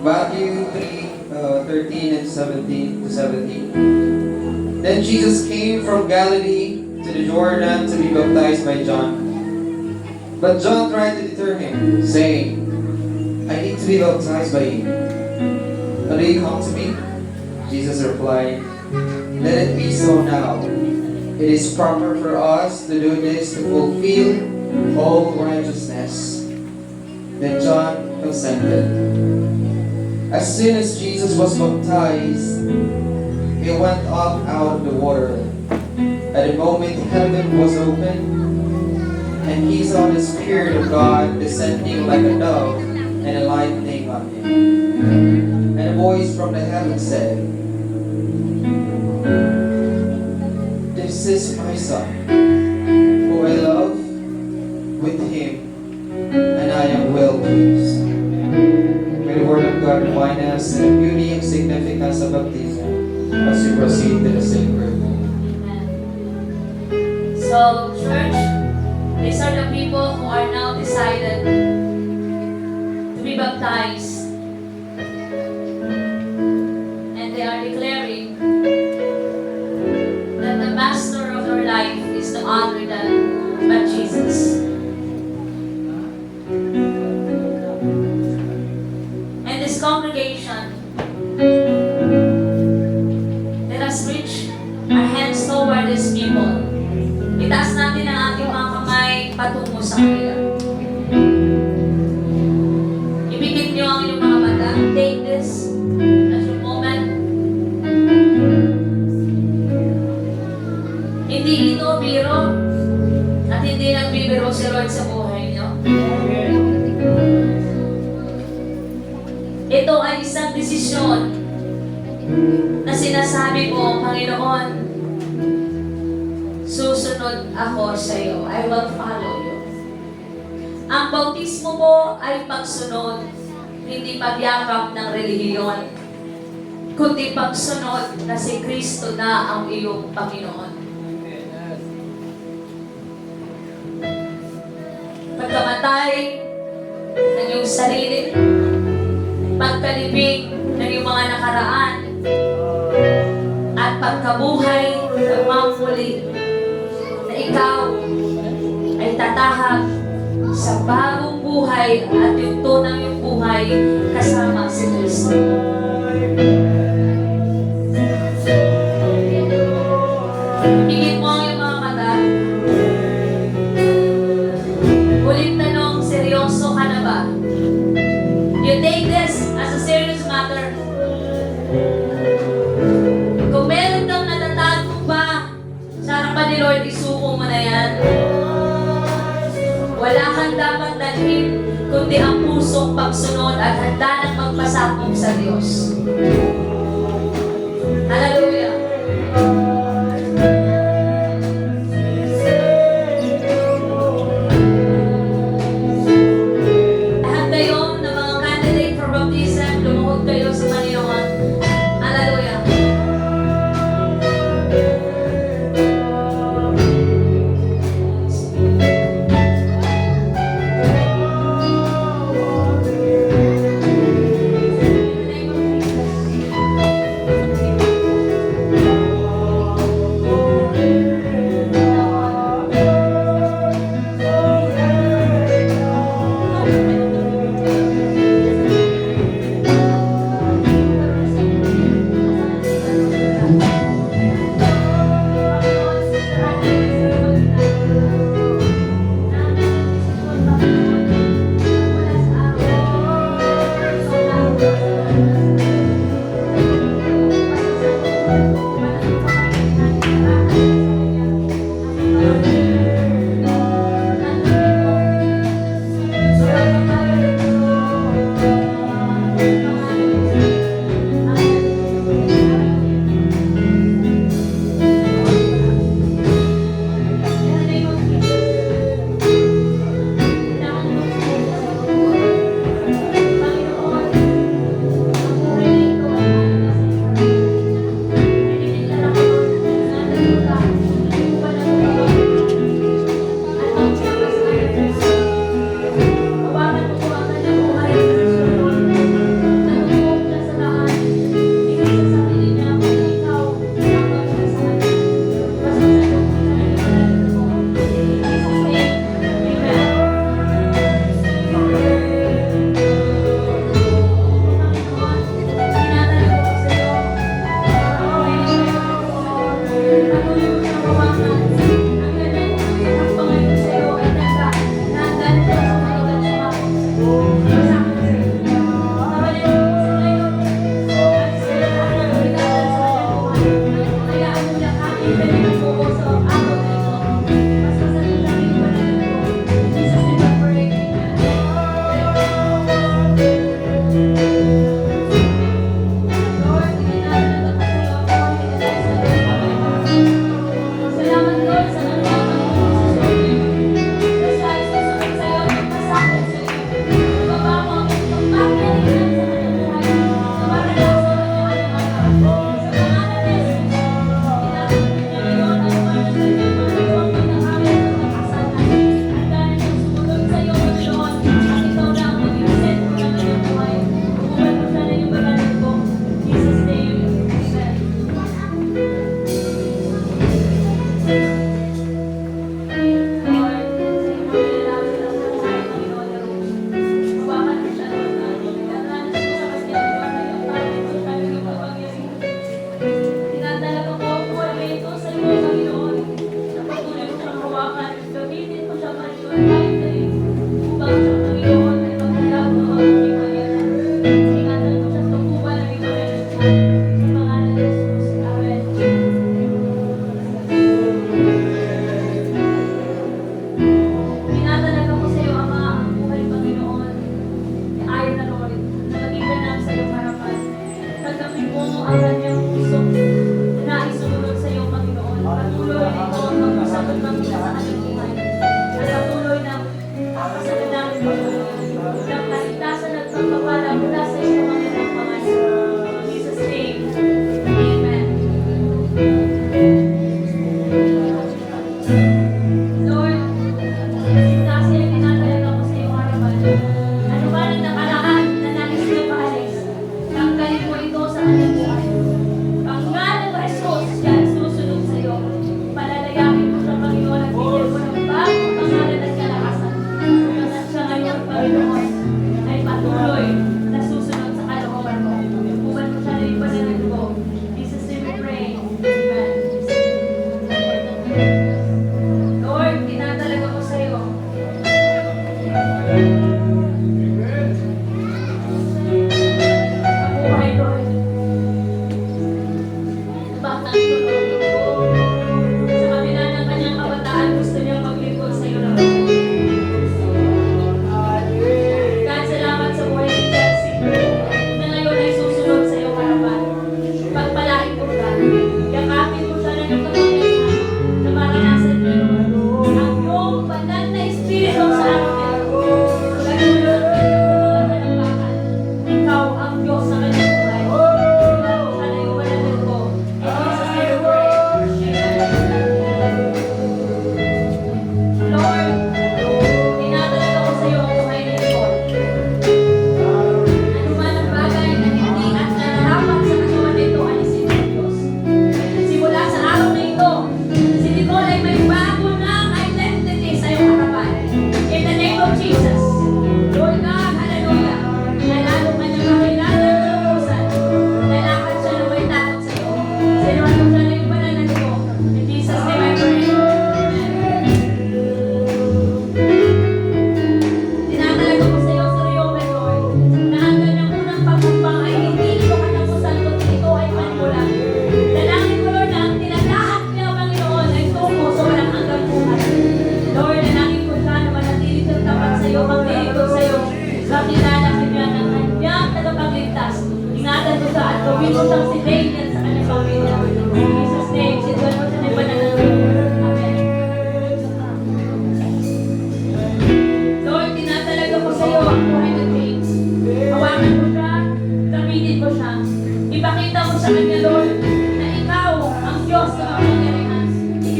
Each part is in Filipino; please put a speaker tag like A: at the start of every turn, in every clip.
A: Matthew 3:13 and 17 to 17. Then Jesus came from Galilee to the Jordan to be baptized by John. But John tried to deter him, saying, I need to be baptized by you. Will you come to me? Jesus replied, let it be so now. It is proper for us to do this to fulfill all righteousness. Then John consented. As soon as Jesus was baptized, he went up out of the water. At the moment heaven was opened, and he saw the Spirit of God descending like a dove and alighting on him. And a voice from the heaven said, this is my Son, who I love. With him, and I am well pleased. May the Word of God remind us of the beauty and significance of baptism as we proceed to the sacred moment.
B: So, church, these are the people who are now decided to be baptized. And they are declaring that the master of their life is no other than but Jesus. And this congregation, let us reach our hands toward these people. Itaas natin ang ating mga kamay patungo sa kanila. Ibigit niyo ang inyong mga mata. Take this as your moment. Hindi ito biro at hindi nagbibiro si Lord sa buhay niyo. Ito ay isang desisyon na sinasabi ko, Panginoon, susunod ako sa iyo. I will follow you. Ang bautismo mo ay pagsunod, hindi pagyakap ng relihiyon, kundi pagsunod na si Kristo na ang iyong Panginoon. Pagkamatay ng iyong sarili, pagkalibing ng iyong mga nakaraan, at pagkabuhay ng mamuli, na ikaw ay tatahak sa bagong buhay at yung tunang yung buhay kasama si Kristo. Pigit mo ang iyong mga mata. Ulit tanong, seryoso ka na ba? You take this as a serious matter. Kung meron kang natatago ba sa harapan ni Lord, isuko mo na yan. Wala kang dapat dalhin, kundi ang pusong pagsunod at handa ng magpasakop sa Diyos. Hallelujah! Lahat kayo na mga candidate for baptism, lumuhod kayo sa Panginoon. Hallelujah!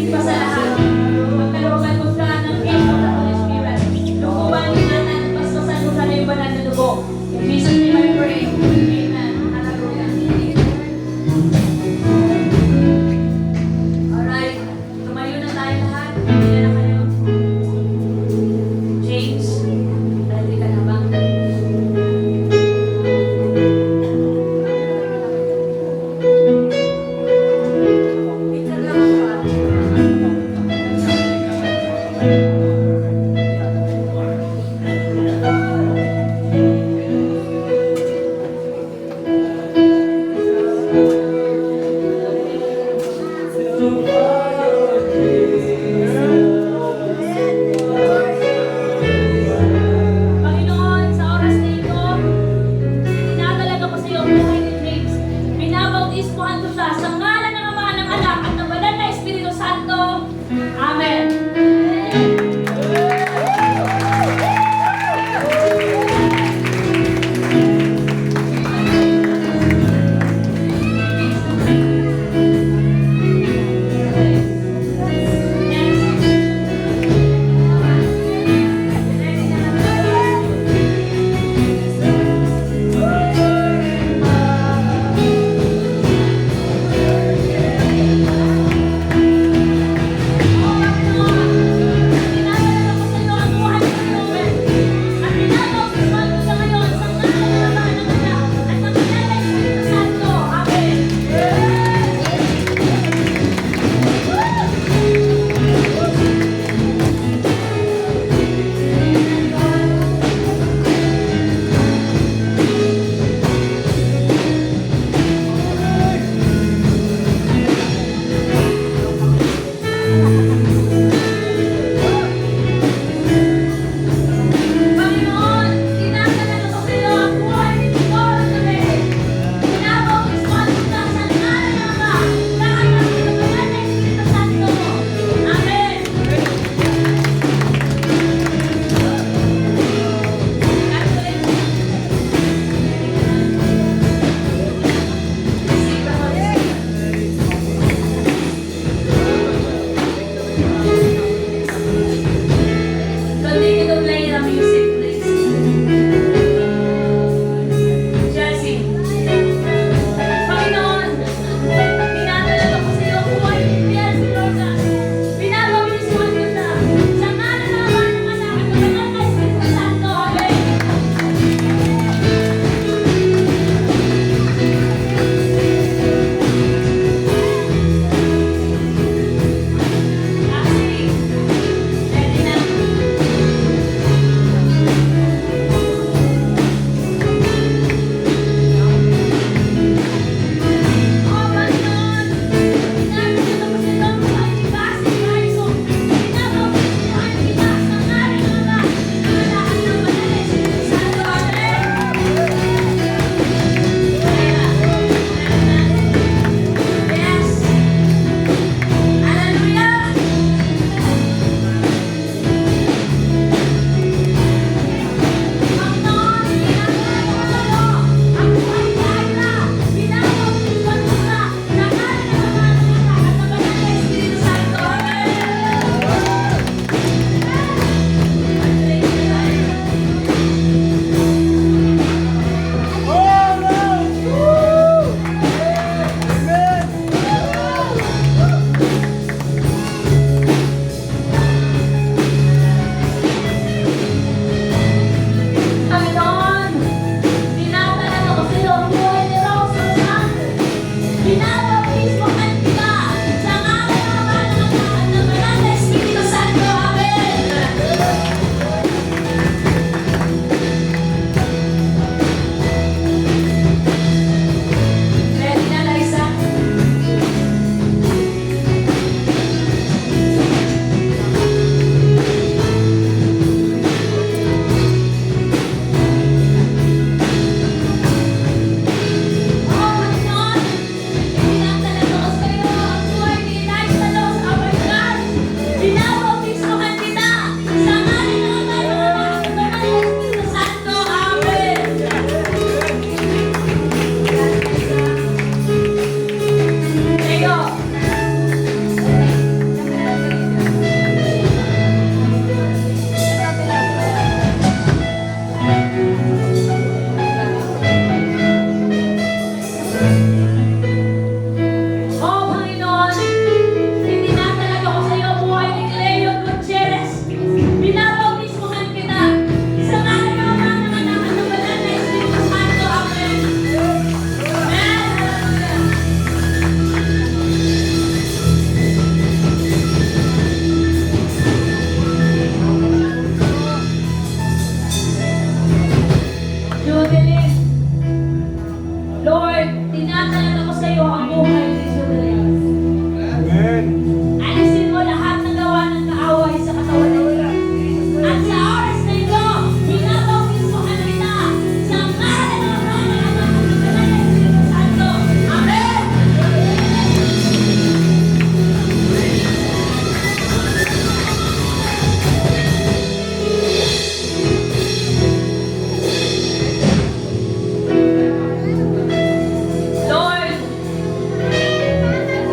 B: Higit pa sa lahat, magkalooban mo ka ng gift of the Holy Spirit. Lukuban, ingatan, at basbasan mo ka na yung banal na dugo. In Jesus' name I pray. Amen. Hallelujah. Alright. Tumayo na tayo lahat. Hindi na kayo. James, ready ka na ba? Panginoon, sa oras na ito, tinatalaga ko sa iyo ang buhay ni James. Binabautismohan ko siya sa ngalan ng Ama, ng Anak, at ng Banal na Espiritu Santo. Amen. Alisin mo lahat ng gawa ng kaaway sa katawan ng ito. At sa oras na ito, pinapaupuhan kita sa ngalan ng Ama, ng Anak, at ng Banal na Espiritu Santo. Amen! Lord,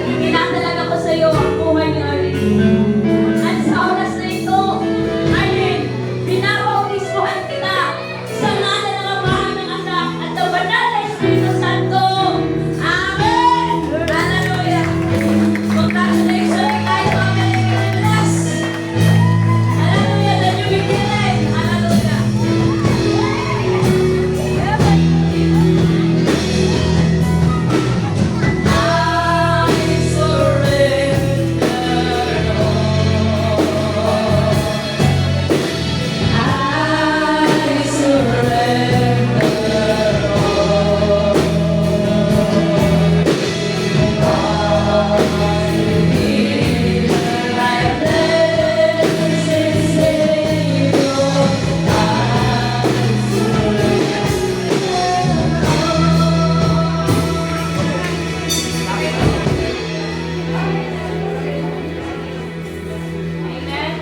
B: itinatalaga ko sa iyo ang buhay ni Arlene. At sa oras na ito, Arlene, pinapaupuhan kita sa ngalan ng Ama, ng Anak, at ng Banal na Espiritu Santo. Amen! Hallelujah! Congratulations tayo, Amen! Bless! Hallelujah! The new beginning! Hallelujah! I surrender all. I Amen.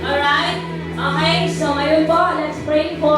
B: Alright. Okay, so ngayon po, let's pray for